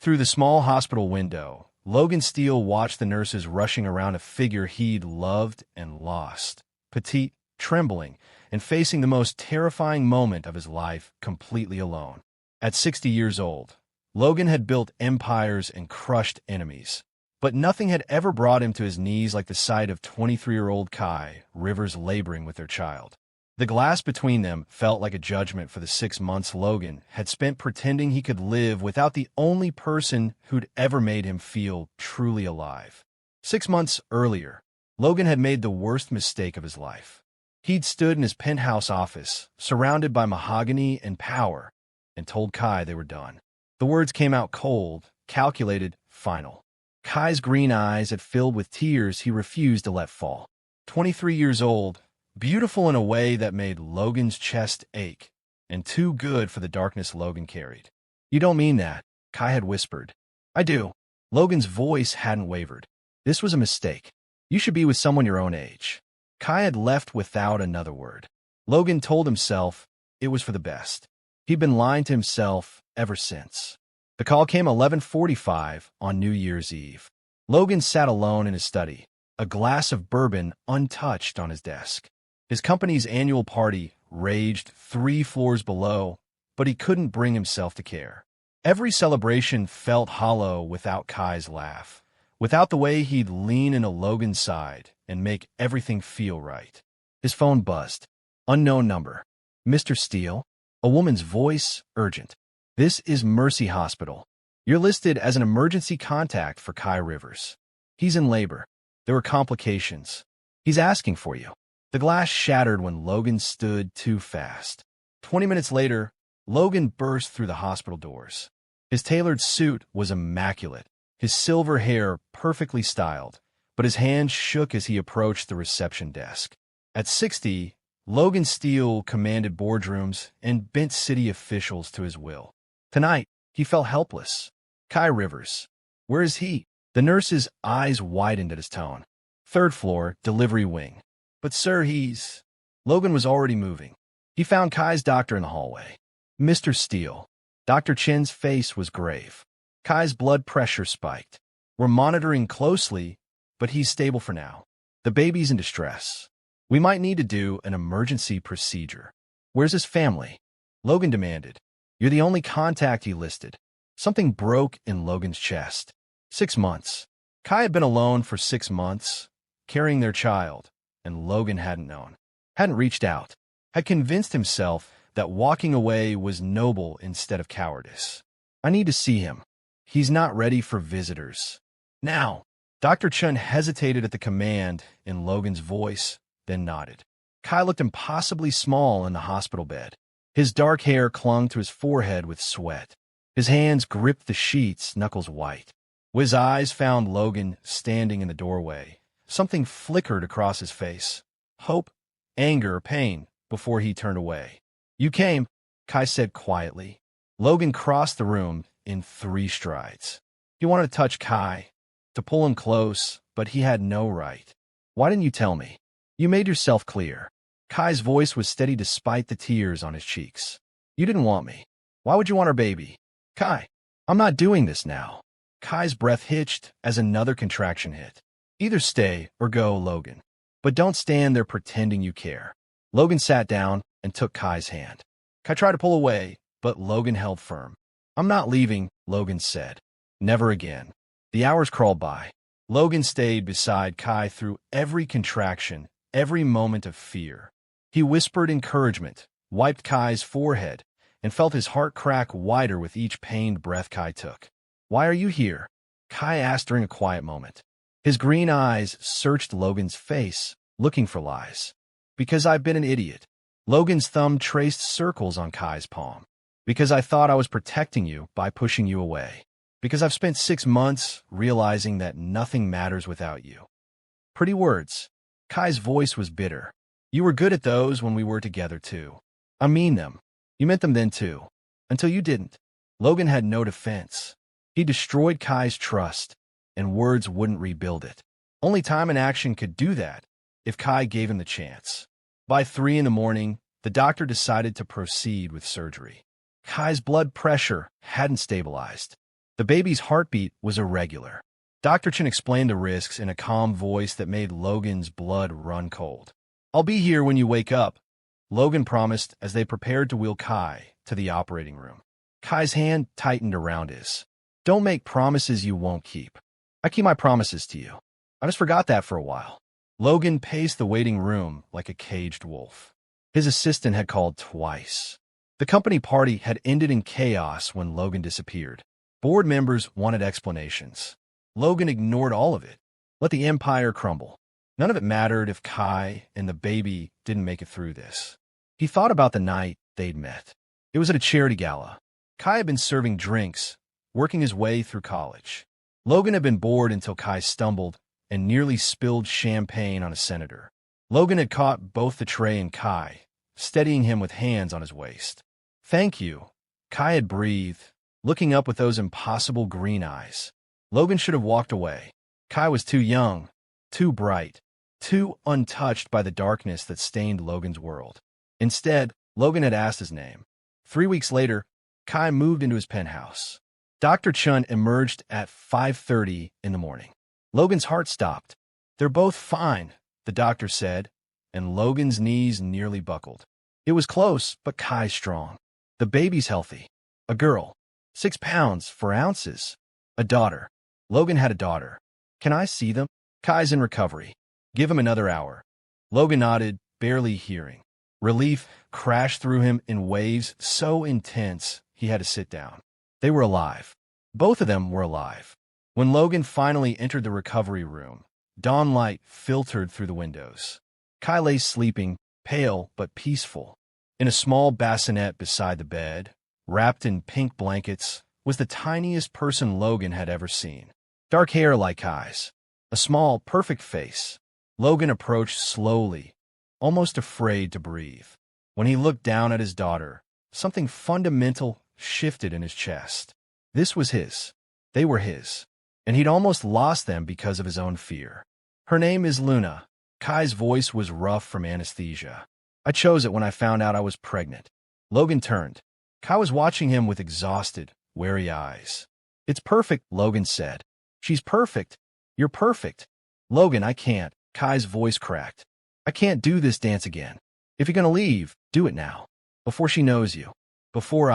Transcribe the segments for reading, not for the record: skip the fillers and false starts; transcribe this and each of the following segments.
Through the small hospital window, Logan Steele watched the nurses rushing around a figure he'd loved and lost. Petite, trembling, and facing the most terrifying moment of his life completely alone. At 60 years old, Logan had built empires and crushed enemies. But nothing had ever brought him to his knees like the sight of 23-year-old Kai Rivers laboring with their child. The glass between them felt like a judgment for the 6 months Logan had spent pretending he could live without the only person who'd ever made him feel truly alive. 6 months earlier, Logan had made the worst mistake of his life. He'd stood in his penthouse office, surrounded by mahogany and power, and told Kai they were done. The words came out cold, calculated, final. Kai's green eyes had filled with tears he refused to let fall. 23 years old, beautiful in a way that made Logan's chest ache, and too good for the darkness Logan carried. "You don't mean that," Kai had whispered. "I do." Logan's voice hadn't wavered. "This was a mistake. You should be with someone your own age." Kai had left without another word. Logan told himself it was for the best. He'd been lying to himself ever since. The call came 11:45 on New Year's Eve. Logan sat alone in his study, a glass of bourbon untouched on his desk. His company's annual party raged 3 floors below, but he couldn't bring himself to care. Every celebration felt hollow without Kai's laugh, without the way he'd lean into Logan's side and make everything feel right. His phone buzzed. Unknown number. "Mr. Steele?" A woman's voice, urgent. "This is Mercy Hospital. You're listed as an emergency contact for Kai Rivers. He's in labor. There were complications. He's asking for you." The glass shattered when Logan stood too fast. 20 minutes later, Logan burst through the hospital doors. His tailored suit was immaculate, his silver hair perfectly styled, but his hands shook as he approached the reception desk. At 60, Logan Steele commanded boardrooms and bent city officials to his will. Tonight, he felt helpless. Kai Rivers. Where is he? The nurse's eyes widened at his tone. "3rd floor, delivery wing." "But sir, he's—" Logan was already moving. He found Kai's doctor in the hallway. "Mr. Steele." Dr. Chen's face was grave. Kai's blood pressure spiked. "We're monitoring closely, but he's stable for now. The baby's in distress. We might need to do an emergency procedure." "Where's his family?" Logan demanded. "You're the only contact he listed." Something broke in Logan's chest. 6 months. Kai had been alone for 6 months, carrying their child, and Logan hadn't known. Hadn't reached out. Had convinced himself that walking away was noble instead of cowardice. "I need to see him. He's not ready for visitors. Now." Dr. Chen hesitated at the command in Logan's voice, then nodded. Kai looked impossibly small in the hospital bed. His dark hair clung to his forehead with sweat. His hands gripped the sheets, knuckles white. His eyes found Logan standing in the doorway. Something flickered across his face. Hope, anger, pain, before he turned away. "You came," Kai said quietly. Logan crossed the room in 3 strides. He wanted to touch Kai, to pull him close, but he had no right. "Why didn't you tell me? You made yourself clear." Kai's voice was steady despite the tears on his cheeks. "You didn't want me. Why would you want our baby?" "Kai, I'm not doing this now." Kai's breath hitched as another contraction hit. "Either stay or go, Logan. But don't stand there pretending you care." Logan sat down and took Kai's hand. Kai tried to pull away, but Logan held firm. "I'm not leaving," Logan said. "Never again." The hours crawled by. Logan stayed beside Kai through every contraction, every moment of fear. He whispered encouragement, wiped Kai's forehead, and felt his heart crack wider with each pained breath Kai took. "Why are you here?" Kai asked during a quiet moment. His green eyes searched Logan's face, looking for lies. "Because I've been an idiot." Logan's thumb traced circles on Kai's palm. "Because I thought I was protecting you by pushing you away. Because I've spent 6 months realizing that nothing matters without you." Pretty words. Kai's voice was bitter. "You were good at those when we were together, too. I mean them. You meant them then, too. Until you didn't." Logan had no defense. He destroyed Kai's trust, and words wouldn't rebuild it. Only time and action could do that, if Kai gave him the chance. By 3 in the morning, the doctor decided to proceed with surgery. Kai's blood pressure hadn't stabilized. The baby's heartbeat was irregular. Dr. Chen explained the risks in a calm voice that made Logan's blood run cold. "I'll be here when you wake up," Logan promised as they prepared to wheel Kai to the operating room. Kai's hand tightened around his. "Don't make promises you won't keep." "I keep my promises to you. I just forgot that for a while." Logan paced the waiting room like a caged wolf. His assistant had called twice. The company party had ended in chaos when Logan disappeared. Board members wanted explanations. Logan ignored all of it. Let the empire crumble. None of it mattered if Kai and the baby didn't make it through this. He thought about the night they'd met. It was at a charity gala. Kai had been serving drinks, working his way through college. Logan had been bored until Kai stumbled and nearly spilled champagne on a senator. Logan had caught both the tray and Kai, steadying him with hands on his waist. "Thank you," Kai had breathed, looking up with those impossible green eyes. Logan should have walked away. Kai was too young, too bright, too untouched by the darkness that stained Logan's world. Instead, Logan had asked his name. 3 weeks later, Kai moved into his penthouse. Dr. Chun emerged at 5:30 in the morning. Logan's heart stopped. "They're both fine," the doctor said, and Logan's knees nearly buckled. It was close, but Kai's strong. The baby's healthy. A girl. 6 pounds, 4 ounces. A daughter. Logan had a daughter. "Can I see them?" "Kai's in recovery. Give him another hour." Logan nodded, barely hearing. Relief crashed through him in waves so intense he had to sit down. They were alive. Both of them were alive. When Logan finally entered the recovery room, dawn light filtered through the windows. Kai lay sleeping, pale but peaceful. In a small bassinet beside the bed, wrapped in pink blankets, was the tiniest person Logan had ever seen. Dark hair like Kai's. A small, perfect face. Logan approached slowly, almost afraid to breathe. When he looked down at his daughter, something fundamental shifted in his chest. This was his. They were his. And he'd almost lost them because of his own fear. "Her name is Luna." Kai's voice was rough from anesthesia. "I chose it when I found out I was pregnant." Logan turned. Kai was watching him with exhausted, wary eyes. "It's perfect," Logan said. "She's perfect. You're perfect." "Logan, I can't." Kai's voice cracked. "I can't do this dance again. If you're gonna leave, do it now. Before she knows you. Before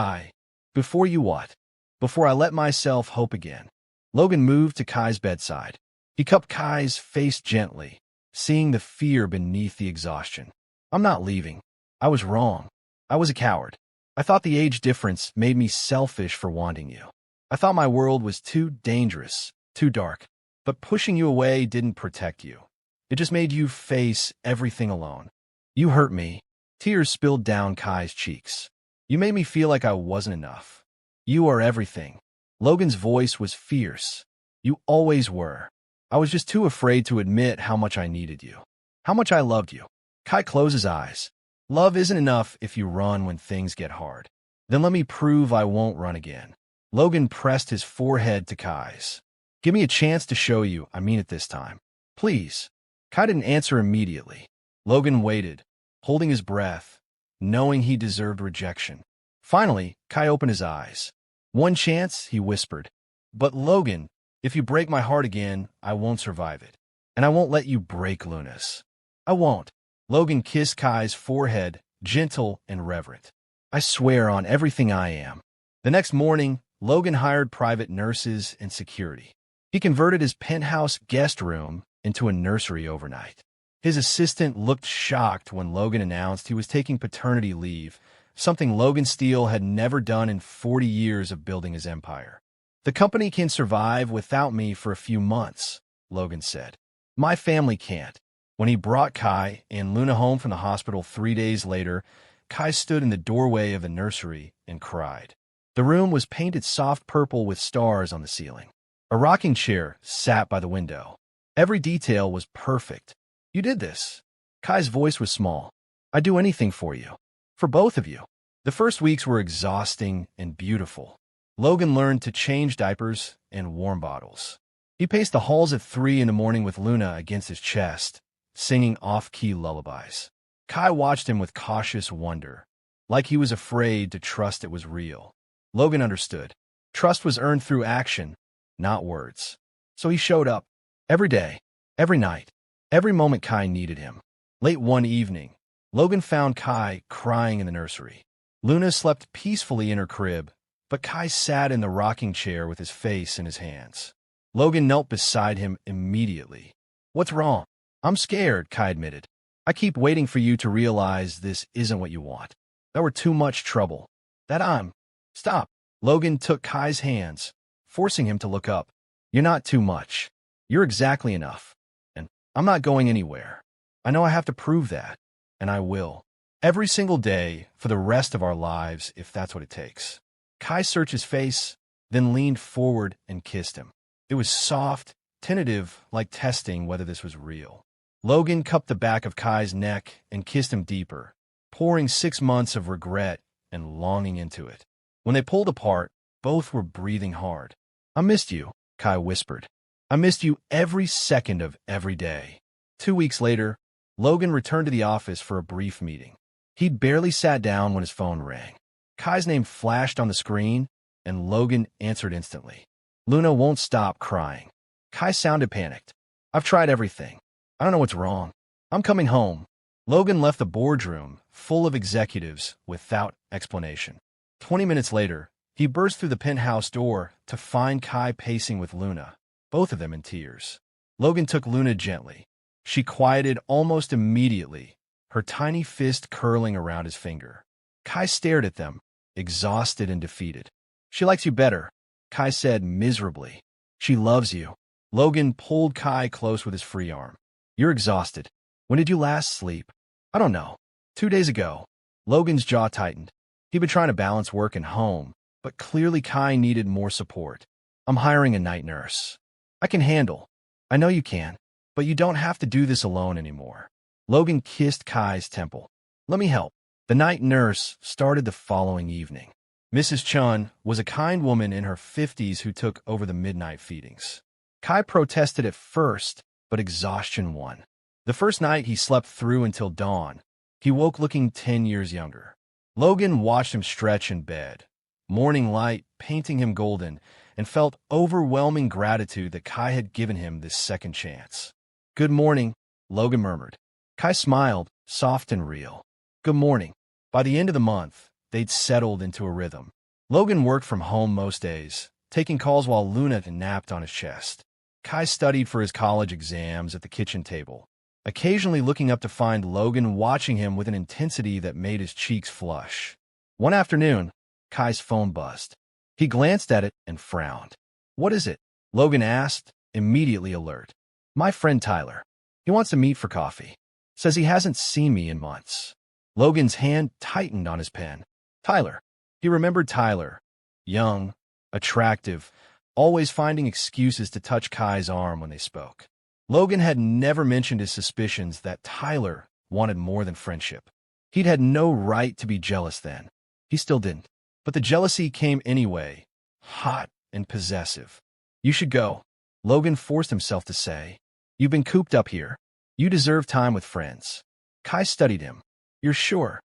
you what? Before I let myself hope again." Logan moved to Kai's bedside. He cupped Kai's face gently, seeing the fear beneath the exhaustion. "I'm not leaving. I was wrong. I was a coward. I thought the age difference made me selfish for wanting you. I thought my world was too dangerous, too dark. But pushing you away didn't protect you. It just made you face everything alone. You hurt me." Tears spilled down Kai's cheeks. "You made me feel like I wasn't enough. You are everything." Logan's voice was fierce. "You always were. I was just too afraid to admit how much I needed you. How much I loved you." Kai closed his eyes. "Love isn't enough if you run when things get hard. Then let me prove I won't run again." Logan pressed his forehead to Kai's. "Give me a chance to show you I mean it this time. Please." Kai didn't answer immediately. Logan waited, holding his breath, knowing he deserved rejection. Finally, Kai opened his eyes. "One chance," he whispered. "But Logan, if you break my heart again, I won't survive it. And I won't let you break Luna's. I won't." Logan kissed Kai's forehead, gentle and reverent. "I swear on everything I am." The next morning, Logan hired private nurses and security. He converted his penthouse guest room into a nursery overnight. His assistant looked shocked when Logan announced he was taking paternity leave, something Logan Steele had never done in 40 years of building his empire. "The company can survive without me for a few months," Logan said. "My family can't." When he brought Kai and Luna home from the hospital 3 days later, Kai stood in the doorway of the nursery and cried. The room was painted soft purple with stars on the ceiling. A rocking chair sat by the window. Every detail was perfect. "You did this." Kai's voice was small. "I'd do anything for you. For both of you." The first weeks were exhausting and beautiful. Logan learned to change diapers and warm bottles. He paced the halls at 3 in the morning with Luna against his chest, singing off-key lullabies. Kai watched him with cautious wonder, like he was afraid to trust it was real. Logan understood. Trust was earned through action, not words. So he showed up. Every day, every night, every moment Kai needed him. Late one evening, Logan found Kai crying in the nursery. Luna slept peacefully in her crib, but Kai sat in the rocking chair with his face in his hands. Logan knelt beside him immediately. "What's wrong?" "I'm scared," Kai admitted. "I keep waiting for you to realize this isn't what you want. That we're too much trouble. That I'm—" "Stop." Logan took Kai's hands, forcing him to look up. "You're not too much. You're exactly enough. And I'm not going anywhere. I know I have to prove that, and I will. Every single day for the rest of our lives, if that's what it takes." Kai searched his face, then leaned forward and kissed him. It was soft, tentative, like testing whether this was real. Logan cupped the back of Kai's neck and kissed him deeper, pouring 6 months of regret and longing into it. When they pulled apart, both were breathing hard. "I missed you," Kai whispered. "I missed you every second of every day." 2 weeks later, Logan returned to the office for a brief meeting. He'd barely sat down when his phone rang. Kai's name flashed on the screen, and Logan answered instantly. "Luna won't stop crying." Kai sounded panicked. "I've tried everything. I don't know what's wrong. I'm coming home." Logan left the boardroom, full of executives, without explanation. 20 minutes later, he burst through the penthouse door to find Kai pacing with Luna, both of them in tears. Logan took Luna gently. She quieted almost immediately, her tiny fist curling around his finger. Kai stared at them, exhausted and defeated. "She likes you better," Kai said miserably. "She loves you." Logan pulled Kai close with his free arm. "You're exhausted. When did you last sleep?" "I don't know. 2 days ago." Logan's jaw tightened. He'd been trying to balance work and home, but clearly Kai needed more support. "I'm hiring a night nurse. I can handle." "I know you can, but you don't have to do this alone anymore." Logan kissed Kai's temple. "Let me help." The night nurse started the following evening. Mrs. Chun was a kind woman in her 50s who took over the midnight feedings. Kai protested at first, but exhaustion won. The first night he slept through until dawn. He woke looking 10 years younger. Logan watched him stretch in bed, morning light painting him golden, and felt overwhelming gratitude that Kai had given him this second chance. "Good morning," Logan murmured. Kai smiled, soft and real. "Good morning." By the end of the month, they'd settled into a rhythm. Logan worked from home most days, taking calls while Luna napped on his chest. Kai studied for his college exams at the kitchen table, occasionally looking up to find Logan watching him with an intensity that made his cheeks flush. One afternoon, Kai's phone buzzed. He glanced at it and frowned. "What is it?" Logan asked, immediately alert. "My friend Tyler. He wants to meet for coffee. Says he hasn't seen me in months." Logan's hand tightened on his pen. Tyler. He remembered Tyler. Young, attractive, always finding excuses to touch Kai's arm when they spoke. Logan had never mentioned his suspicions that Tyler wanted more than friendship. He'd had no right to be jealous then. He still didn't. But the jealousy came anyway, hot and possessive. "You should go," Logan forced himself to say. "You've been cooped up here. You deserve time with friends." Kai studied him. "You're sure?"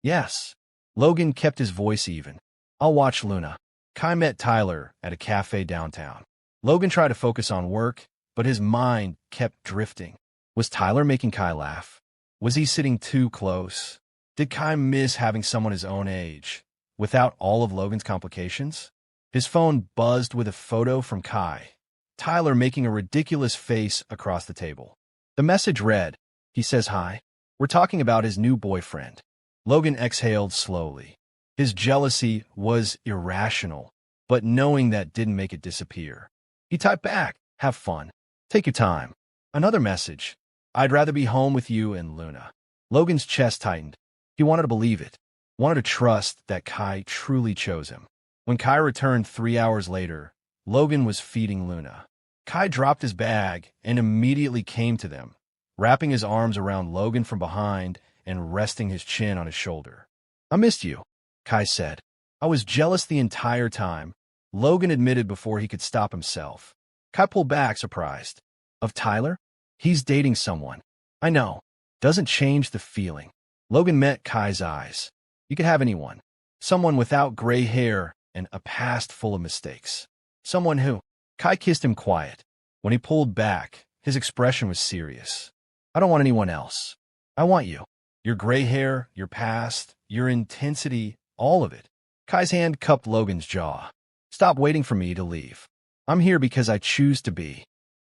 "Yes." Logan kept his voice even. "I'll watch Luna." Kai met Tyler at a cafe downtown. Logan tried to focus on work, but his mind kept drifting. Was Tyler making Kai laugh? Was he sitting too close? Did Kai miss having someone his own age, without all of Logan's complications? His phone buzzed with a photo from Kai, Tyler making a ridiculous face across the table. The message read, "He says hi. We're talking about his new boyfriend." Logan exhaled slowly. His jealousy was irrational, but knowing that didn't make it disappear. He typed back, "Have fun. Take your time." Another message, "I'd rather be home with you and Luna." Logan's chest tightened. He wanted to believe it, wanted to trust that Kai truly chose him. When Kai returned 3 hours later, Logan was feeding Luna. Kai dropped his bag and immediately came to them, wrapping his arms around Logan from behind and resting his chin on his shoulder. "I missed you," Kai said. "I was jealous the entire time," Logan admitted before he could stop himself. Kai pulled back, surprised. "Of Tyler? He's dating someone." "I know. Doesn't change the feeling." Logan met Kai's eyes. "You could have anyone. Someone without gray hair and a past full of mistakes. Someone who. Kai kissed him quiet. When he pulled back, his expression was serious. I don't want anyone else. I want you. Your gray hair, your past, your intensity, all of it. Kai's hand cupped Logan's jaw. Stop waiting for me to leave. I'm here because I choose to be.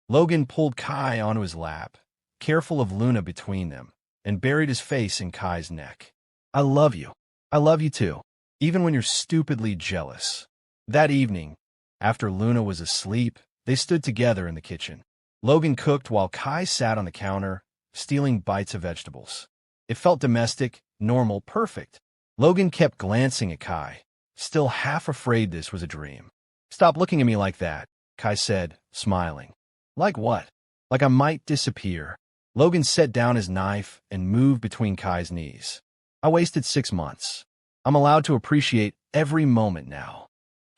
Logan pulled Kai onto his lap, careful of Luna between them, and buried his face in Kai's neck. I love you. I love you too, even when you're stupidly jealous. That evening, after Luna was asleep, they stood together in the kitchen. Logan cooked while Kai sat on the counter, stealing bites of vegetables. It felt domestic, normal, perfect. Logan kept glancing at Kai, still half afraid this was a dream. Stop looking at me like that, Kai said, smiling. Like what? Like I might disappear. Logan set down his knife and moved between Kai's knees. I wasted 6 months. I'm allowed to appreciate every moment now.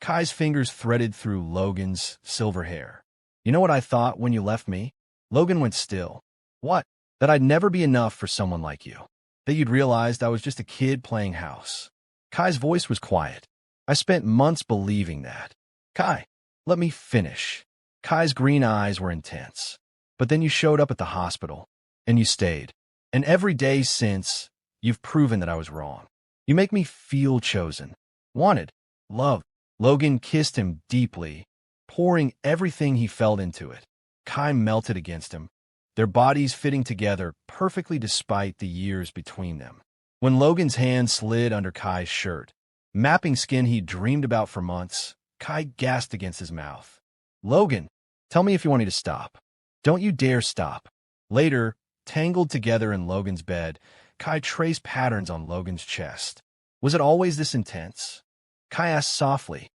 Kai's fingers threaded through Logan's silver hair. You know what I thought when you left me? Logan went still. What? That I'd never be enough for someone like you. That you'd realized I was just a kid playing house. Kai's voice was quiet. I spent months believing that. Kai, let me finish. Kai's green eyes were intense. But then you showed up at the hospital, and you stayed. And every day since, you've proven that I was wrong. You make me feel chosen, wanted, loved. Logan kissed him deeply, pouring everything he felt into it. Kai melted against him, their bodies fitting together perfectly despite the years between them. When Logan's hand slid under Kai's shirt, mapping skin he'd dreamed about for months, Kai gasped against his mouth. Logan, tell me if you want me to stop. Don't you dare stop. Later, tangled together in Logan's bed, Kai traced patterns on Logan's chest. Was it always this intense? Kai asked softly.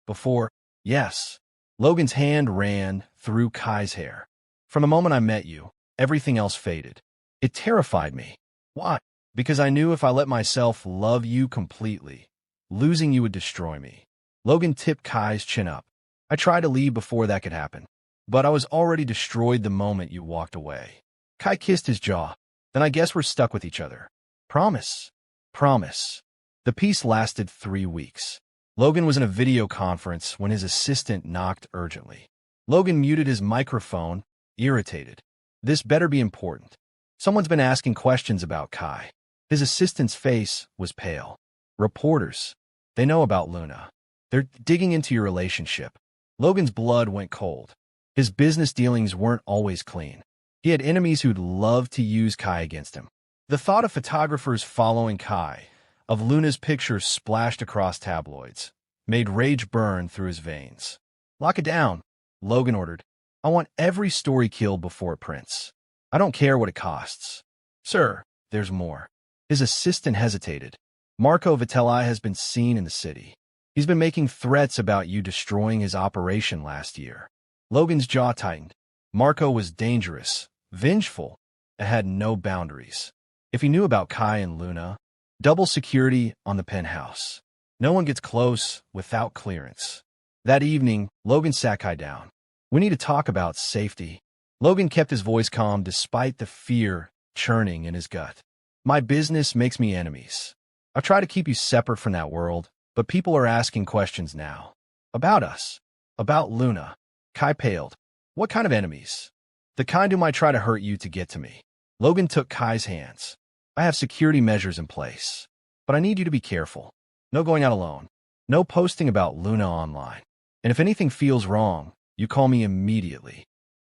Before, yes. Logan's hand ran through Kai's hair. From the moment I met you, everything else faded. It terrified me. Why? Because I knew if I let myself love you completely, losing you would destroy me. Logan tipped Kai's chin up. I tried to leave before that could happen, but I was already destroyed the moment you walked away. Kai kissed his jaw. Then I guess we're stuck with each other. Promise. Promise. The peace lasted 3 weeks. Logan was in a video conference when his assistant knocked urgently. Logan muted his microphone, irritated. This better be important. Someone's been asking questions about Kai. His assistant's face was pale. Reporters. They know about Luna. They're digging into your relationship. Logan's blood went cold. His business dealings weren't always clean. He had enemies who'd love to use Kai against him. The thought of photographers following Kai, of Luna's pictures splashed across tabloids, made rage burn through his veins. Lock it down, Logan ordered. I want every story killed before it prints. I don't care what it costs. Sir, there's more. His assistant hesitated. Marco Vitelli has been seen in the city. He's been making threats about you destroying his operation last year. Logan's jaw tightened. Marco was dangerous, vengeful, and had no boundaries. If he knew about Kai and Luna, double security on the penthouse. No one gets close without clearance. That evening, Logan sat Kai down. We need to talk about safety. Logan kept his voice calm despite the fear churning in his gut. My business makes me enemies. I've tried to keep you separate from that world, but people are asking questions now. About us. About Luna. Kai paled. What kind of enemies? The kind who might try to hurt you to get to me. Logan took Kai's hands. I have security measures in place, but I need you to be careful. No going out alone. No posting about Luna online. And if anything feels wrong, you call me immediately.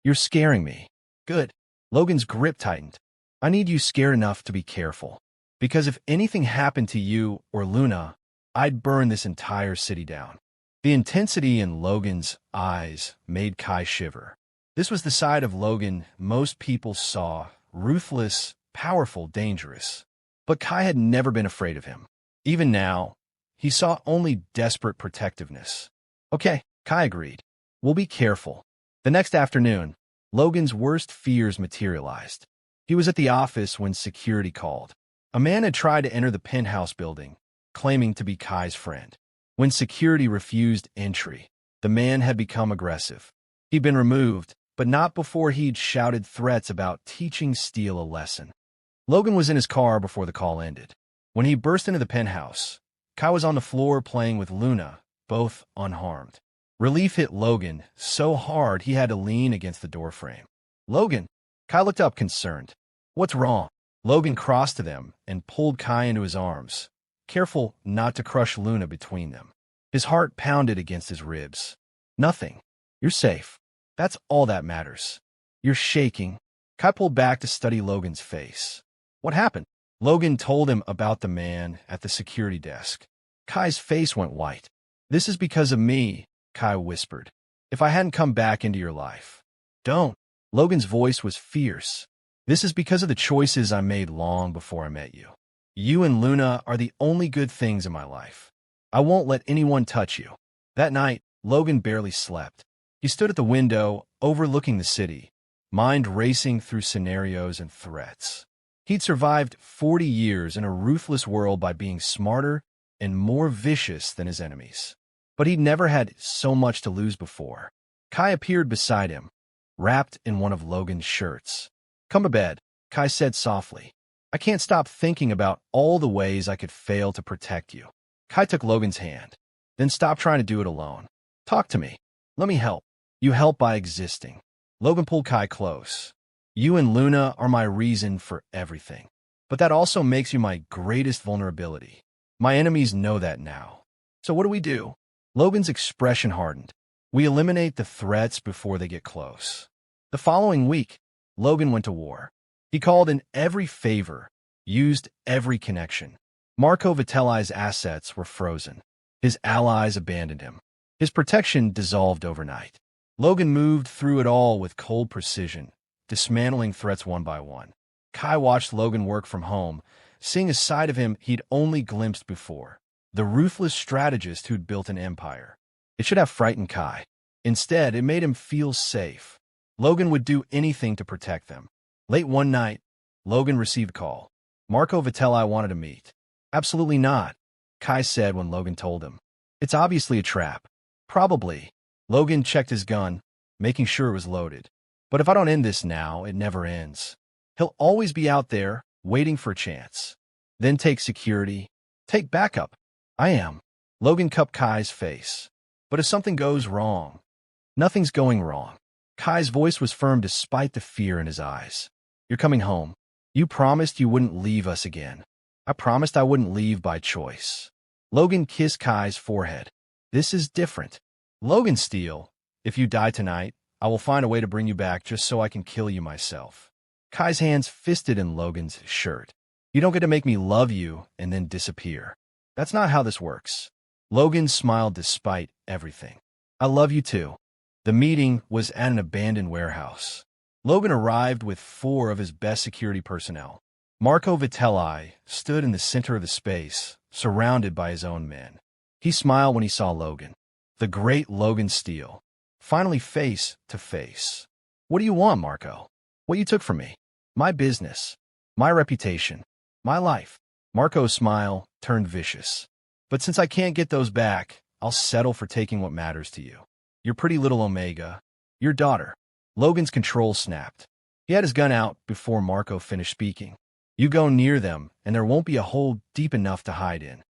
You're scaring me. Good. Logan's grip tightened. I need you scared enough to be careful. Because if anything happened to you or Luna, I'd burn this entire city down. The intensity in Logan's eyes made Kai shiver. This was the side of Logan most people saw, ruthless, powerful, dangerous. But Kai had never been afraid of him. Even now, he saw only desperate protectiveness. Okay, Kai agreed. We'll be careful. The next afternoon, Logan's worst fears materialized. He was at the office when security called. A man had tried to enter the penthouse building, claiming to be Kai's friend. When security refused entry, the man had become aggressive. He'd been removed, but not before he'd shouted threats about teaching Steele a lesson. Logan was in his car before the call ended. When he burst into the penthouse, Kai was on the floor playing with Luna, both unharmed. Relief hit Logan so hard he had to lean against the doorframe. "Logan!" Kai looked up concerned. "What's wrong?" Logan crossed to them and pulled Kai into his arms, careful not to crush Luna between them. His heart pounded against his ribs. "Nothing. You're safe. That's all that matters." "You're shaking." Kai pulled back to study Logan's face. "What happened?" Logan told him about the man at the security desk. Kai's face went white. "This is because of me," Kai whispered. "If I hadn't come back into your life." "Don't." Logan's voice was fierce. "This is because of the choices I made long before I met you. You and Luna are the only good things in my life. I won't let anyone touch you." That night, Logan barely slept. He stood at the window, overlooking the city, mind racing through scenarios and threats. He'd survived 40 years in a ruthless world by being smarter and more vicious than his enemies. But he'd never had so much to lose before. Kai appeared beside him, wrapped in one of Logan's shirts. "Come to bed," Kai said softly. "I can't stop thinking about all the ways I could fail to protect you." Kai took Logan's hand. "Then stop trying to do it alone. Talk to me. Let me help." "You help by existing." Logan pulled Kai close. "You and Luna are my reason for everything. But that also makes you my greatest vulnerability. My enemies know that now. So what do we do?" Logan's expression hardened. "We eliminate the threats before they get close." The following week, Logan went to war. He called in every favor, used every connection. Marco Vitelli's assets were frozen. His allies abandoned him. His protection dissolved overnight. Logan moved through it all with cold precision, dismantling threats one by one. Kai watched Logan work from home, seeing a side of him he'd only glimpsed before. The ruthless strategist who'd built an empire. It should have frightened Kai. Instead, it made him feel safe. Logan would do anything to protect them. Late one night, Logan received a call. Marco Vitelli wanted to meet. "Absolutely not," Kai said when Logan told him. "It's obviously a trap." "Probably." Logan checked his gun, making sure it was loaded. "But if I don't end this now, it never ends. He'll always be out there, waiting for a chance. Then take security. Take backup." "I am." Logan cupped Kai's face. "But if something goes wrong?" "Nothing's going wrong." Kai's voice was firm despite the fear in his eyes. "You're coming home. You promised you wouldn't leave us again." "I promised I wouldn't leave by choice." Logan kissed Kai's forehead. "This is different." "Logan Steele, if you die tonight, I will find a way to bring you back just so I can kill you myself." Kai's hands fisted in Logan's shirt. "You don't get to make me love you and then disappear. That's not how this works." Logan smiled despite everything. "I love you too." The meeting was at an abandoned warehouse. Logan arrived with 4 of his best security personnel. Marco Vitelli stood in the center of the space, surrounded by his own men. He smiled when he saw Logan. The great Logan Steele, finally face to face. "What do you want, Marco?" "What you took from me. My business. My reputation. My life." Marco's smile turned vicious. "But since I can't get those back, I'll settle for taking what matters to you. Your pretty little Omega. Your daughter." Logan's control snapped. He had his gun out before Marco finished speaking. "You go near them, and there won't be a hole deep enough to hide in.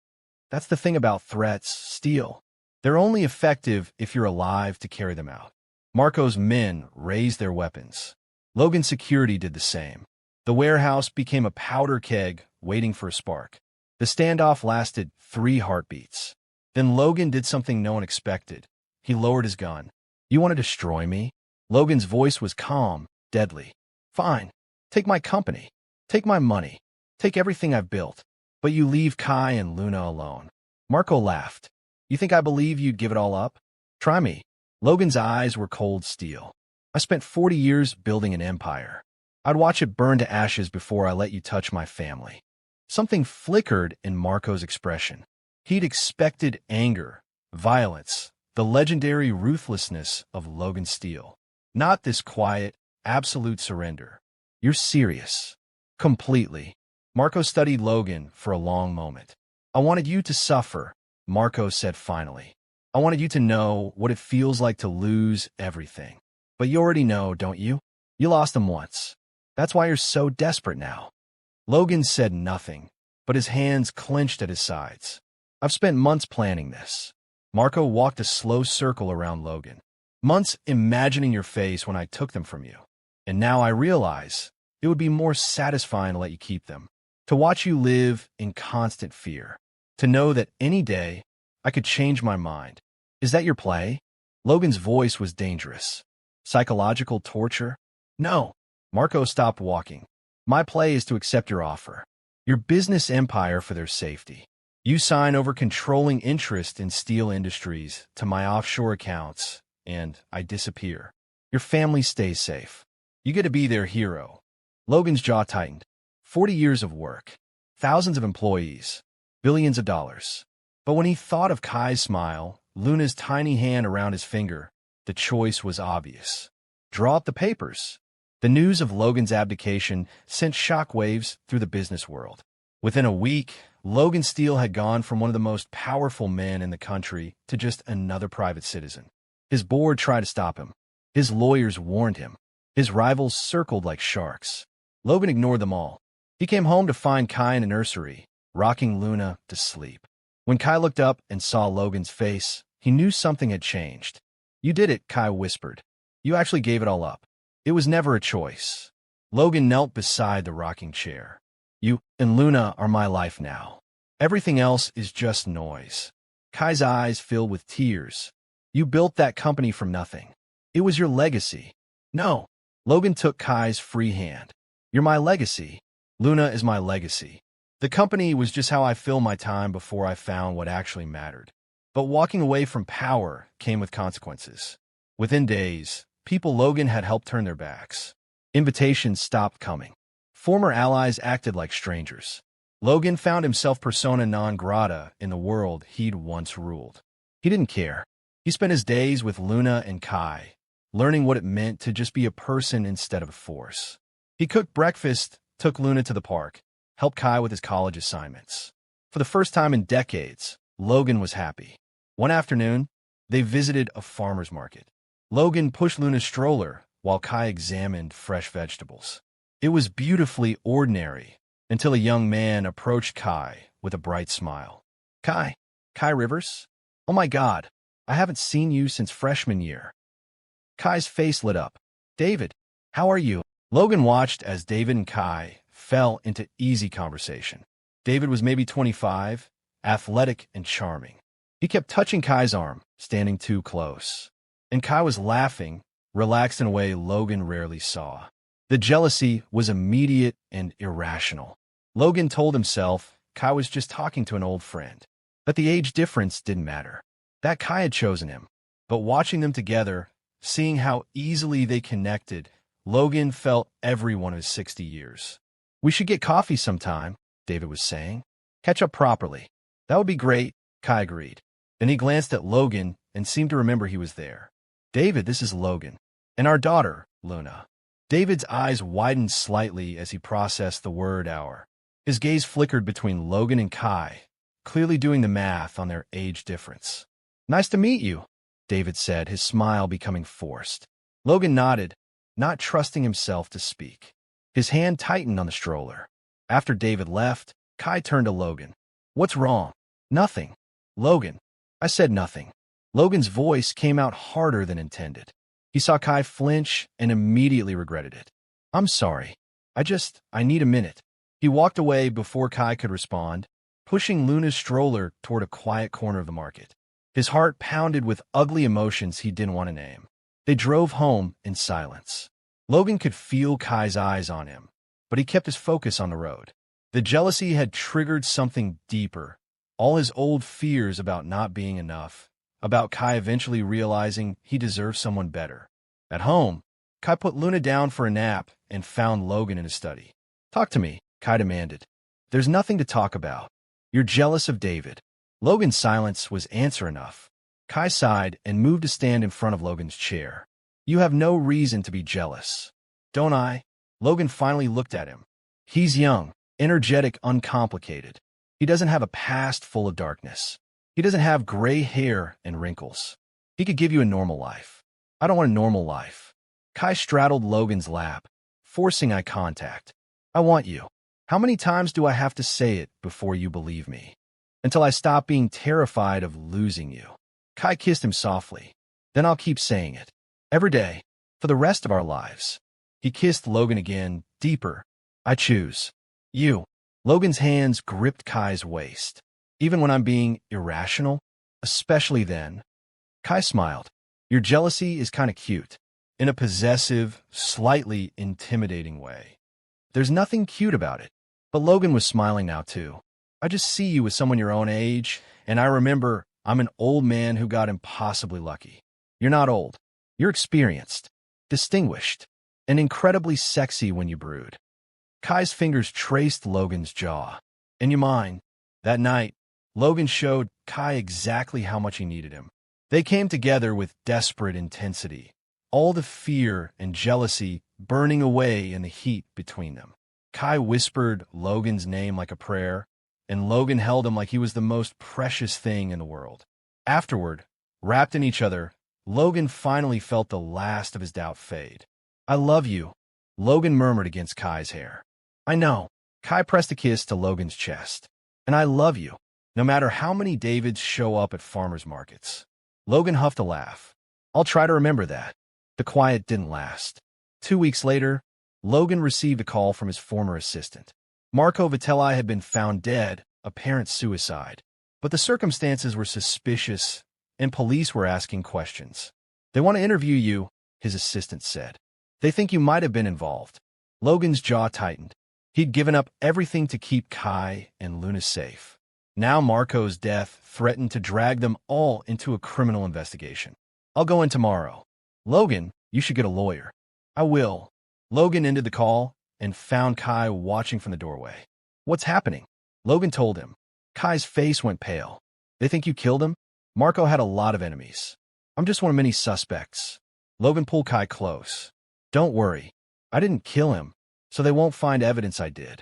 That's the thing about threats, Steele. They're only effective if you're alive to carry them out." Marco's men raised their weapons. Logan's security did the same. The warehouse became a powder keg waiting for a spark. The standoff lasted 3 heartbeats. Then Logan did something no one expected. He lowered his gun. "You want to destroy me?" Logan's voice was calm, deadly. "Fine. Take my company. Take my money. Take everything I've built. But you leave Kai and Luna alone." Marco laughed. "You think I believe you'd give it all up? Try me." Logan's eyes were cold steel. "I spent 40 years building an empire. I'd watch it burn to ashes before I let you touch my family." Something flickered in Marco's expression. He'd expected anger, violence, the legendary ruthlessness of Logan Steele. Not this quiet, absolute surrender. "You're serious." "Completely." Marco studied Logan for a long moment. "I wanted you to suffer," Marco said finally. "I wanted you to know what it feels like to lose everything. But you already know, don't you? You lost them once. That's why you're so desperate now." Logan said nothing, but his hands clenched at his sides. "I've spent months planning this. Marco walked a slow circle around Logan. Months imagining your face when I took them from you. And now I realize it would be more satisfying to let you keep them. To watch you live in constant fear. To know that any day I could change my mind. Is that your play? Logan's voice was dangerous. Psychological torture? No. Marco stopped walking. My play is to accept your offer. Your business empire for their safety. You sign over controlling interest in steel industries to my offshore accounts, and I disappear. Your family stays safe. You get to be their hero. Logan's jaw tightened. 40 years of work. Thousands of employees. Billions of dollars. But when he thought of Kai's smile, Luna's tiny hand around his finger, the choice was obvious. Draw up the papers. The news of Logan's abdication sent shockwaves through the business world. Within a week, Logan Steele had gone from one of the most powerful men in the country to just another private citizen. His board tried to stop him. His lawyers warned him. His rivals circled like sharks. Logan ignored them all. He came home to find Kai in the nursery, rocking Luna to sleep. When Kai looked up and saw Logan's face, he knew something had changed. You did it, Kai whispered. You actually gave it all up. It was never a choice. Logan knelt beside the rocking chair. You and Luna are my life now. Everything else is just noise. Kai's eyes filled with tears. You built that company from nothing. It was your legacy. No. Logan took Kai's free hand. You're my legacy. Luna is my legacy. The company was just how I filled my time before I found what actually mattered. But walking away from power came with consequences. Within days, people Logan had helped turn their backs. Invitations stopped coming. Former allies acted like strangers. Logan found himself persona non grata in the world he'd once ruled. He didn't care. He spent his days with Luna and Kai, learning what it meant to just be a person instead of a force. He cooked breakfast, took Luna to the park, helped Kai with his college assignments. For the first time in decades, Logan was happy. One afternoon, they visited a farmer's market. Logan pushed Luna's stroller while Kai examined fresh vegetables. It was beautifully ordinary until a young man approached Kai with a bright smile. Kai Rivers? Oh my God, I haven't seen you since freshman year. Kai's face lit up. David, how are you? Logan watched as David and Kai fell into easy conversation. David was maybe 25, athletic and charming. He kept touching Kai's arm, standing too close. And Kai was laughing, relaxed in a way Logan rarely saw. The jealousy was immediate and irrational. Logan told himself Kai was just talking to an old friend. But the age difference didn't matter. That Kai had chosen him. But watching them together, seeing how easily they connected, Logan felt every one of his 60 years. We should get coffee sometime, David was saying. Catch up properly. That would be great, Kai agreed. Then he glanced at Logan and seemed to remember he was there. David, this is Logan. And our daughter, Luna. David's eyes widened slightly as he processed the word hour. His gaze flickered between Logan and Kai, clearly doing the math on their age difference. Nice to meet you, David said, his smile becoming forced. Logan nodded, not trusting himself to speak. His hand tightened on the stroller. After David left, Kai turned to Logan. What's wrong? Nothing. Logan. I said nothing. Logan's voice came out harder than intended. He saw Kai flinch and immediately regretted it. I'm sorry. I need a minute. He walked away before Kai could respond, pushing Luna's stroller toward a quiet corner of the market. His heart pounded with ugly emotions he didn't want to name. They drove home in silence. Logan could feel Kai's eyes on him, but he kept his focus on the road. The jealousy had triggered something deeper, all his old fears about not being enough, about Kai eventually realizing he deserved someone better. At home, Kai put Luna down for a nap and found Logan in his study. Talk to me, Kai demanded. There's nothing to talk about. You're jealous of David. Logan's silence was answer enough. Kai sighed and moved to stand in front of Logan's chair. You have no reason to be jealous. Don't I? Logan finally looked at him. He's young, energetic, uncomplicated. He doesn't have a past full of darkness. He doesn't have gray hair and wrinkles. He could give you a normal life. I don't want a normal life. Kai straddled Logan's lap, forcing eye contact. I want you. How many times do I have to say it before you believe me? Until I stop being terrified of losing you. Kai kissed him softly. Then I'll keep saying it. Every day. For the rest of our lives. He kissed Logan again, deeper. I choose. You. Logan's hands gripped Kai's waist. Even when I'm being irrational? Especially then. Kai smiled. Your jealousy is kinda cute. In a possessive, slightly intimidating way. There's nothing cute about it. But Logan was smiling now too. I just see you with someone your own age, and I remember I'm an old man who got impossibly lucky. You're not old. You're experienced, distinguished, and incredibly sexy when you brood. Kai's fingers traced Logan's jaw. And you mind? That night, Logan showed Kai exactly how much he needed him. They came together with desperate intensity, all the fear and jealousy burning away in the heat between them. Kai whispered Logan's name like a prayer, and Logan held him like he was the most precious thing in the world. Afterward, wrapped in each other, Logan finally felt the last of his doubt fade. I love you, Logan murmured against Kai's hair. I know. Kai pressed a kiss to Logan's chest. And I love you, no matter how many Davids show up at farmers markets. Logan huffed a laugh. I'll try to remember that. The quiet didn't last. 2 weeks later, Logan received a call from his former assistant. Marco Vitelli had been found dead, apparent suicide. But the circumstances were suspicious, and police were asking questions. They want to interview you, his assistant said. They think you might have been involved. Logan's jaw tightened. He'd given up everything to keep Kai and Luna safe. Now Marco's death threatened to drag them all into a criminal investigation. I'll go in tomorrow. Logan, you should get a lawyer. I will. Logan ended the call and found Kai watching from the doorway. What's happening? Logan told him. Kai's face went pale. They think you killed him? Marco had a lot of enemies. I'm just one of many suspects. Logan pulled Kai close. Don't worry. I didn't kill him, so they won't find evidence I did.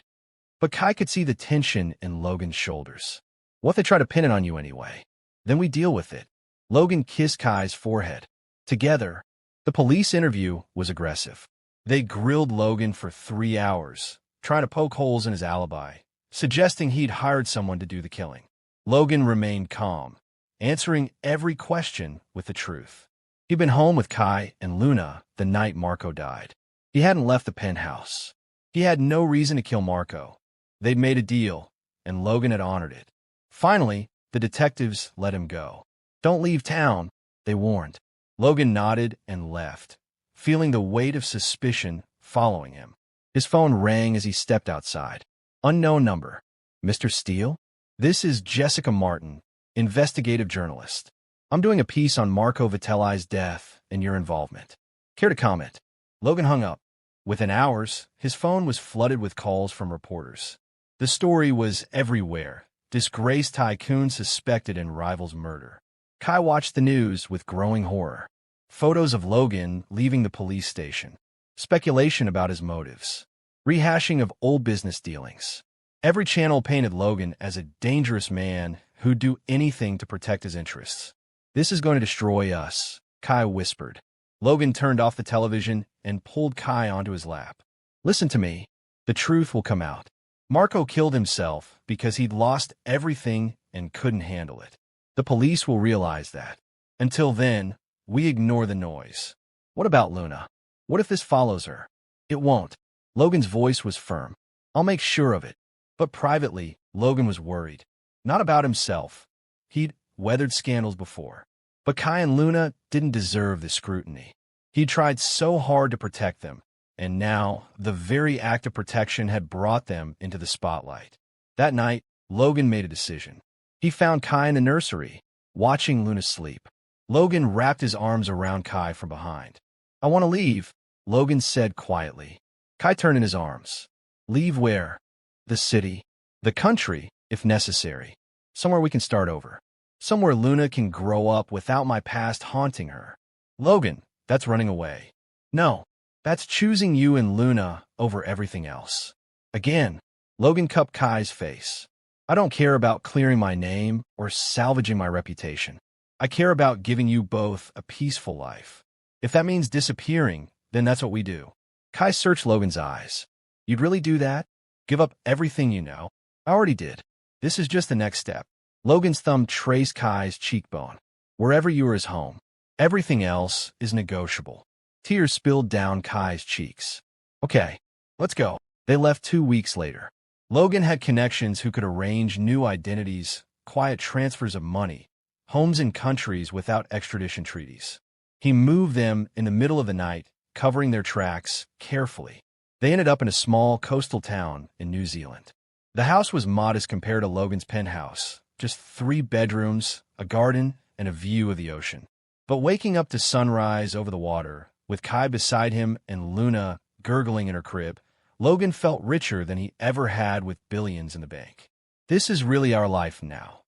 But Kai could see the tension in Logan's shoulders. What if they try to pin it on you anyway? Then we deal with it. Logan kissed Kai's forehead. Together, the police interview was aggressive. They grilled Logan for 3 hours, trying to poke holes in his alibi, suggesting he'd hired someone to do the killing. Logan remained calm, answering every question with the truth. He'd been home with Kai and Luna the night Marco died. He hadn't left the penthouse. He had no reason to kill Marco. They'd made a deal, and Logan had honored it. Finally, the detectives let him go. Don't leave town, they warned. Logan nodded and left, feeling the weight of suspicion following him. His phone rang as he stepped outside. Unknown number. Mr. Steele? This is Jessica Martin, investigative journalist. I'm doing a piece on Marco Vitelli's death and your involvement. Care to comment? Logan hung up. Within hours, his phone was flooded with calls from reporters. The story was everywhere. Disgraced tycoon suspected in rival's murder. Kai watched the news with growing horror. Photos of Logan leaving the police station. Speculation about his motives. Rehashing of old business dealings. Every channel painted Logan as a dangerous man who'd do anything to protect his interests. This is going to destroy us, Kai whispered. Logan turned off the television and pulled Kai onto his lap. Listen to me. The truth will come out. Marco killed himself because he'd lost everything and couldn't handle it. The police will realize that. Until then, we ignore the noise. What about Luna? What if this follows her? It won't. Logan's voice was firm. I'll make sure of it. But privately, Logan was worried. Not about himself. He'd weathered scandals before. But Kai and Luna didn't deserve the scrutiny. He tried so hard to protect them, and now the very act of protection had brought them into the spotlight. That night, Logan made a decision. He found Kai in the nursery, watching Luna sleep. Logan wrapped his arms around Kai from behind. I want to leave, Logan said quietly. Kai turned in his arms. Leave where? The city. The country, if necessary. Somewhere we can start over. Somewhere Luna can grow up without my past haunting her. Logan, that's running away. No, that's choosing you and Luna over everything else. Again, Logan cupped Kai's face. I don't care about clearing my name or salvaging my reputation. I care about giving you both a peaceful life. If that means disappearing, then that's what we do. Kai searched Logan's eyes. You'd really do that? Give up everything you know? I already did. This is just the next step. Logan's thumb traced Kai's cheekbone. Wherever you are is home. Everything else is negotiable. Tears spilled down Kai's cheeks. Okay, let's go. They left 2 weeks later. Logan had connections who could arrange new identities, quiet transfers of money, homes in countries without extradition treaties. He moved them in the middle of the night, covering their tracks carefully. They ended up in a small coastal town in New Zealand. The house was modest compared to Logan's penthouse, just 3 bedrooms, a garden, and a view of the ocean. But waking up to sunrise over the water, with Kai beside him and Luna gurgling in her crib, Logan felt richer than he ever had with billions in the bank. This is really our life now,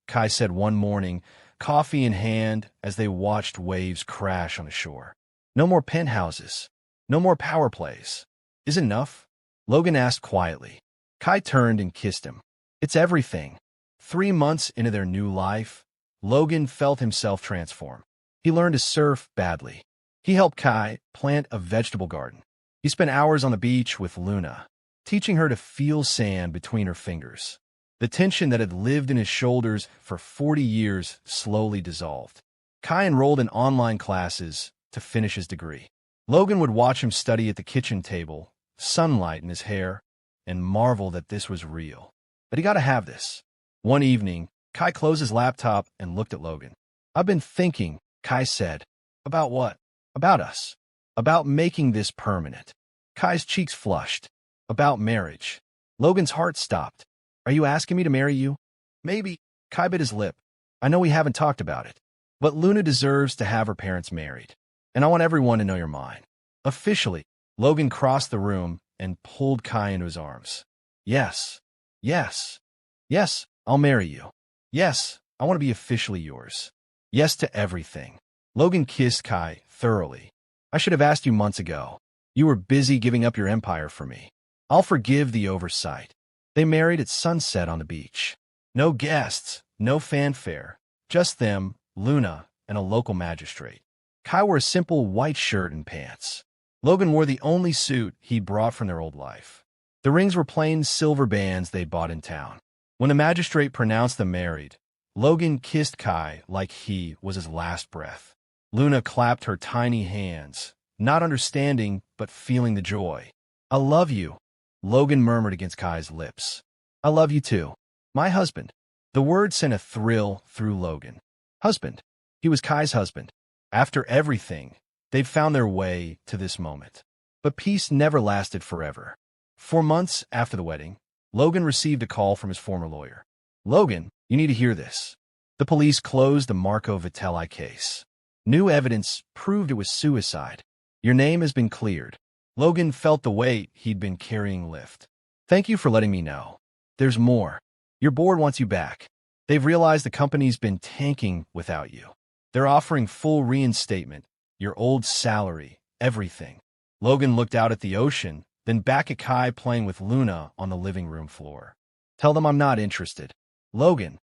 Kai said one morning, coffee in hand, as they watched waves crash on the shore. No more penthouses. No more power plays. Is it enough? Logan asked quietly. Kai turned and kissed him. It's everything. 3 months into their new life, Logan felt himself transform. He learned to surf badly. He helped Kai plant a vegetable garden. He spent hours on the beach with Luna, teaching her to feel sand between her fingers. The tension that had lived in his shoulders for 40 years slowly dissolved. Kai enrolled in online classes to finish his degree. Logan would watch him study at the kitchen table, sunlight in his hair, and marvel that this was real. But he got to have this. One evening, Kai closed his laptop and looked at Logan. I've been thinking, Kai said. About what? About us. About making this permanent. Kai's cheeks flushed. About marriage. Logan's heart stopped. Are you asking me to marry you? Maybe. Kai bit his lip. I know we haven't talked about it. But Luna deserves to have her parents married. And I want everyone to know you're mine. Officially, Logan crossed the room and pulled Kai into his arms. Yes. Yes. Yes, I'll marry you. Yes, I want to be officially yours. Yes to everything. Logan kissed Kai thoroughly. I should have asked you months ago. You were busy giving up your empire for me. I'll forgive the oversight. They married at sunset on the beach. No guests, no fanfare. Just them, Luna, and a local magistrate. Kai wore a simple white shirt and pants. Logan wore the only suit he'd brought from their old life. The rings were plain silver bands they'd bought in town. When the magistrate pronounced them married, Logan kissed Kai like he was his last breath. Luna clapped her tiny hands, not understanding but feeling the joy. I love you, Logan murmured against Kai's lips. I love you too. My husband. The word sent a thrill through Logan. Husband. He was Kai's husband. After everything, they'd found their way to this moment. But peace never lasted forever. 4 months after the wedding, Logan received a call from his former lawyer. Logan, you need to hear this. The police closed the Marco Vitelli case. New evidence proved it was suicide. Your name has been cleared. Logan felt the weight he'd been carrying lift. Thank you for letting me know. There's more. Your board wants you back. They've realized the company's been tanking without you. They're offering full reinstatement, your old salary, everything. Logan looked out at the ocean, then back at Kai playing with Luna on the living room floor. Tell them I'm not interested. Logan,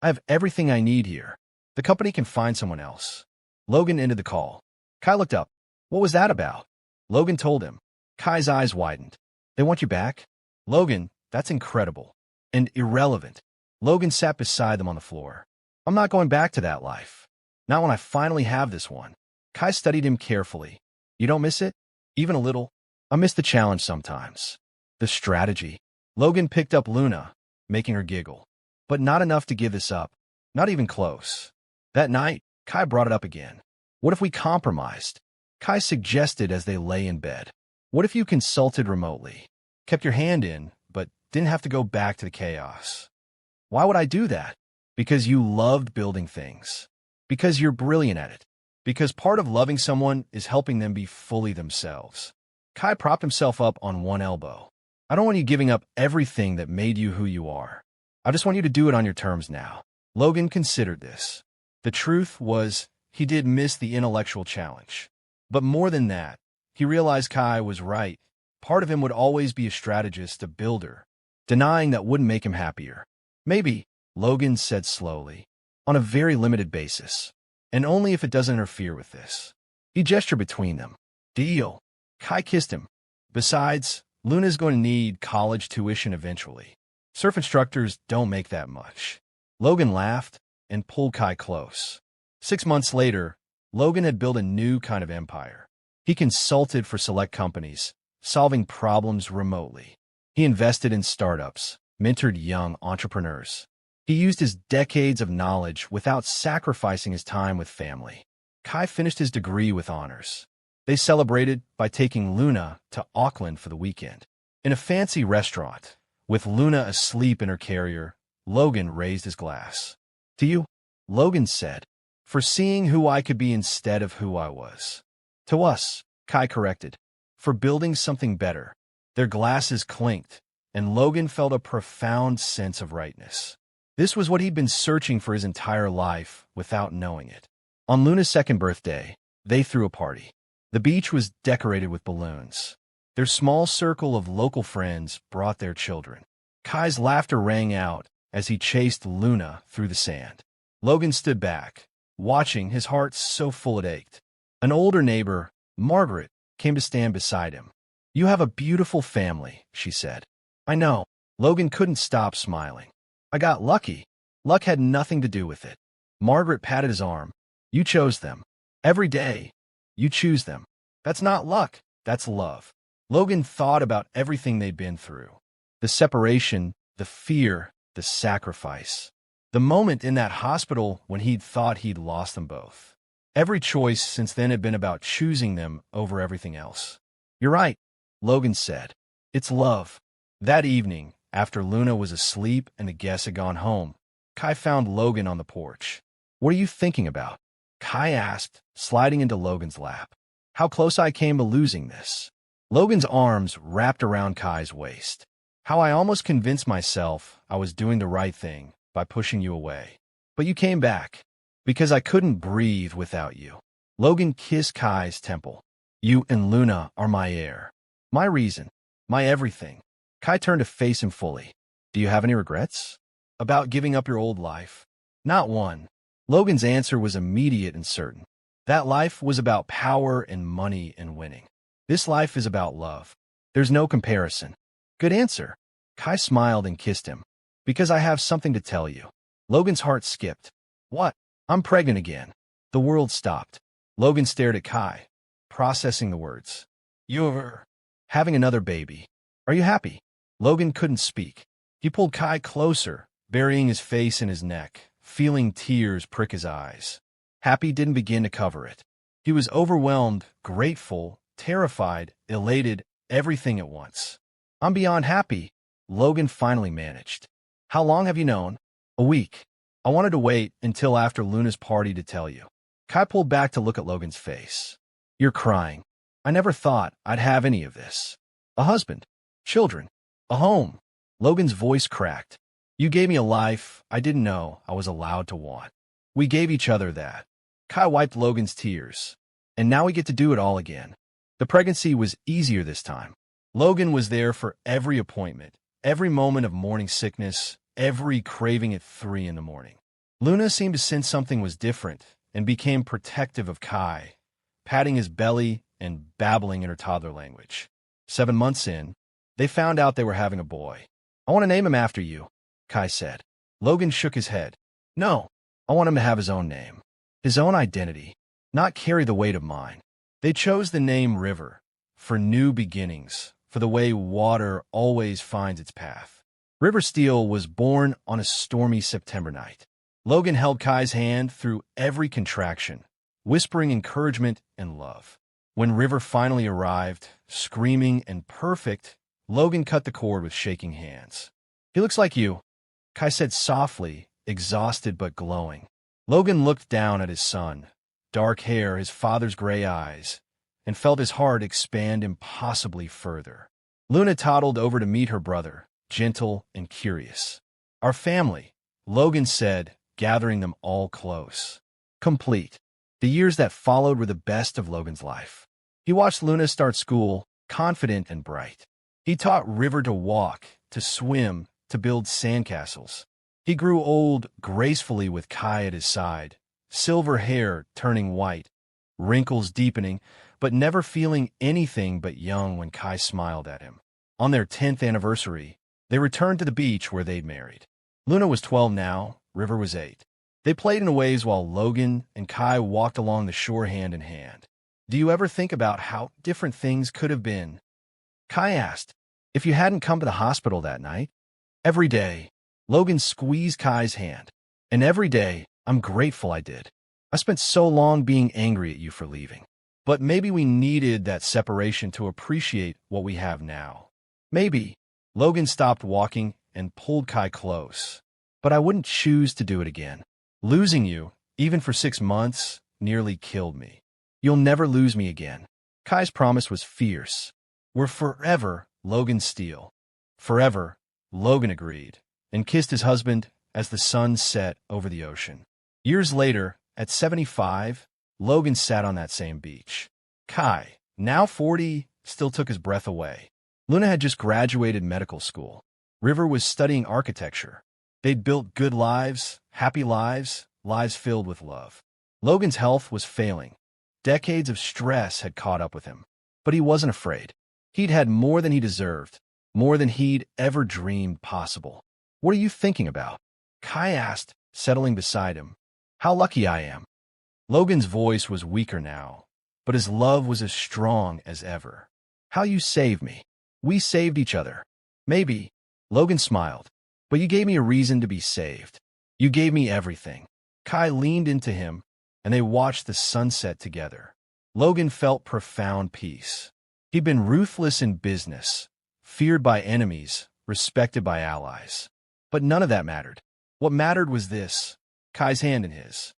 I have everything I need here. The company can find someone else. Logan ended the call. Kai looked up. What was that about? Logan told him. Kai's eyes widened. They want you back? Logan, that's incredible. And irrelevant. Logan sat beside them on the floor. I'm not going back to that life. Not when I finally have this one. Kai studied him carefully. You don't miss it? Even a little? I miss the challenge sometimes. The strategy. Logan picked up Luna, making her giggle. But not enough to give this up. Not even close. That night, Kai brought it up again. What if we compromised? Kai suggested as they lay in bed. What if you consulted remotely? Kept your hand in, but didn't have to go back to the chaos. Why would I do that? Because you loved building things. Because you're brilliant at it. Because part of loving someone is helping them be fully themselves. Kai propped himself up on one elbow. I don't want you giving up everything that made you who you are. I just want you to do it on your terms now. Logan considered this. The truth was, he did miss the intellectual challenge. But more than that, he realized Kai was right. Part of him would always be a strategist, a builder. Denying that wouldn't make him happier. Maybe, Logan said slowly, on a very limited basis. And only if it doesn't interfere with this. He gestured between them. Deal. Kai kissed him. Besides, Luna's going to need college tuition eventually. Surf instructors don't make that much. Logan laughed and pulled Kai close. 6 months later, Logan had built a new kind of empire. He consulted for select companies, solving problems remotely. He invested in startups, mentored young entrepreneurs. He used his decades of knowledge without sacrificing his time with family. Kai finished his degree with honors. They celebrated by taking Luna to Auckland for the weekend. In a fancy restaurant, with Luna asleep in her carrier, Logan raised his glass. "To you," Logan said, "for seeing who I could be instead of who I was." "To us," Kai corrected, "for building something better." Their glasses clinked, and Logan felt a profound sense of rightness. This was what he'd been searching for his entire life without knowing it. On Luna's second birthday, they threw a party. The beach was decorated with balloons. Their small circle of local friends brought their children. Kai's laughter rang out as he chased Luna through the sand. Logan stood back, watching, his heart so full it ached. An older neighbor, Margaret, came to stand beside him. "You have a beautiful family," she said. "I know." Logan couldn't stop smiling. "I got lucky. Luck had nothing to do with it." Margaret patted his arm. "You chose them. Every day, you choose them. That's not luck, that's love." Logan thought about everything they'd been through. The separation, the fear, the sacrifice. The moment in that hospital when he'd thought he'd lost them both. Every choice since then had been about choosing them over everything else. "You're right," Logan said. "It's love." That evening, after Luna was asleep and the guests had gone home, Kai found Logan on the porch. "What are you thinking about?" Kai asked, sliding into Logan's lap. "How close I came to losing this." Logan's arms wrapped around Kai's waist. "How I almost convinced myself I was doing the right thing by pushing you away. But you came back, because I couldn't breathe without you." Logan kissed Kai's temple. "You and Luna are my air. My reason. My everything." Kai turned to face him fully. "Do you have any regrets? About giving up your old life?" "Not one." Logan's answer was immediate and certain. That life was about power and money and winning. This life is about love. There's no comparison. "Good answer." Kai smiled and kissed him. "Because I have something to tell you." Logan's heart skipped. "What?" "I'm pregnant again." The world stopped. Logan stared at Kai, processing the words. "You're having another baby. Are you happy?" Logan couldn't speak. He pulled Kai closer, burying his face in his neck, feeling tears prick his eyes. Happy didn't begin to cover it. He was overwhelmed, grateful, terrified, elated, everything at once. "I'm beyond happy," Logan finally managed. "How long have you known?" "A week. I wanted to wait until after Luna's party to tell you." Kai pulled back to look at Logan's face. "You're crying. I never thought I'd have any of this. A husband, children, a home." Logan's voice cracked. "You gave me a life I didn't know I was allowed to want. We gave each other that." Kai wiped Logan's tears. "And now we get to do it all again." The pregnancy was easier this time. Logan was there for every appointment, every moment of morning sickness, every craving at 3 in the morning. Luna seemed to sense something was different and became protective of Kai, patting his belly and babbling in her toddler language. 7 months in, they found out they were having a boy. "I want to name him after you," Kai said. Logan shook his head. "No, I want him to have his own name, his own identity, not carry the weight of mine." They chose the name River, for new beginnings, for the way water always finds its path. River Steele was born on a stormy September night. Logan held Kai's hand through every contraction, whispering encouragement and love. When River finally arrived, screaming and perfect, Logan cut the cord with shaking hands. "He looks like you," Kai said softly, exhausted but glowing. Logan looked down at his son, dark hair, his father's gray eyes, and felt his heart expand impossibly further. Luna toddled over to meet her brother, gentle and curious. "Our family," Logan said, gathering them all close. Complete. The years that followed were the best of Logan's life. He watched Luna start school, confident and bright. He taught River to walk, to swim, to build sandcastles. He grew old gracefully with Kai at his side, silver hair turning white, wrinkles deepening, but never feeling anything but young when Kai smiled at him. On their 10th anniversary, they returned to the beach where they'd married. Luna was 12 now, River was 8. They played in the waves while Logan and Kai walked along the shore hand in hand. Do you ever think about how different things could have been? Kai asked, if you hadn't come to the hospital that night? Every day, Logan squeezed Kai's hand. And every day, I'm grateful I did. I spent so long being angry at you for leaving. But maybe we needed that separation to appreciate what we have now. Maybe. Logan stopped walking and pulled Kai close. But I wouldn't choose to do it again. Losing you, even for 6 months, nearly killed me. You'll never lose me again. Kai's promise was fierce. We're forever Logan Steele. Forever, Logan agreed, and kissed his husband as the sun set over the ocean. Years later, at 75, Logan sat on that same beach. Kai, now 40, still took his breath away. Luna had just graduated medical school. River was studying architecture. They'd built good lives, happy lives, lives filled with love. Logan's health was failing. Decades of stress had caught up with him. But he wasn't afraid. He'd had more than he deserved, more than he'd ever dreamed possible. What are you thinking about? Kai asked, settling beside him. How lucky I am. Logan's voice was weaker now, but his love was as strong as ever. How you saved me. We saved each other. Maybe. Logan smiled. But you gave me a reason to be saved. You gave me everything. Kai leaned into him, and they watched the sunset together. Logan felt profound peace. He'd been ruthless in business, feared by enemies, respected by allies. But none of that mattered. What mattered was this, Kai's hand in his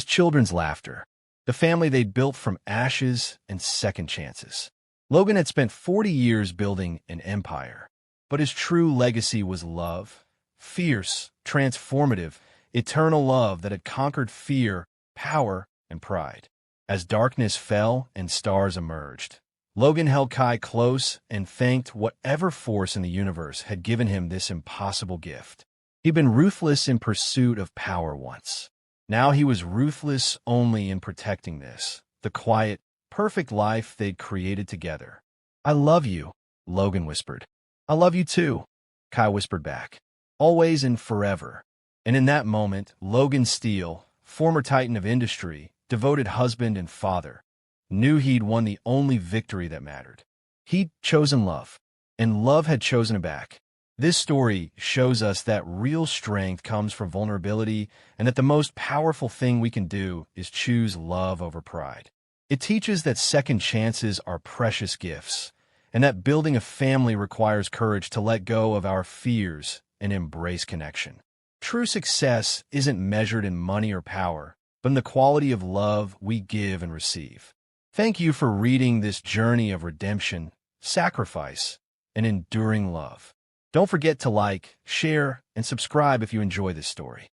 children's laughter, the family they'd built from ashes and second chances. Logan had spent 40 years building an empire, but his true legacy was love, fierce, transformative, eternal love that had conquered fear, power, and pride. As darkness fell and stars emerged, Logan held Kai close and thanked whatever force in the universe had given him this impossible gift. He'd been ruthless in pursuit of power once. Now he was ruthless only in protecting this, the quiet, perfect life they'd created together. I love you, Logan whispered. I love you too, Kai whispered back. Always and forever. And in that moment, Logan Steele, former titan of industry, devoted husband and father, knew he'd won the only victory that mattered. He'd chosen love, and love had chosen him back. This story shows us that real strength comes from vulnerability and that the most powerful thing we can do is choose love over pride. It teaches that second chances are precious gifts, and that building a family requires courage to let go of our fears and embrace connection. True success isn't measured in money or power, but in the quality of love we give and receive. Thank you for reading this journey of redemption, sacrifice, and enduring love. Don't forget to like, share, and subscribe if you enjoy this story.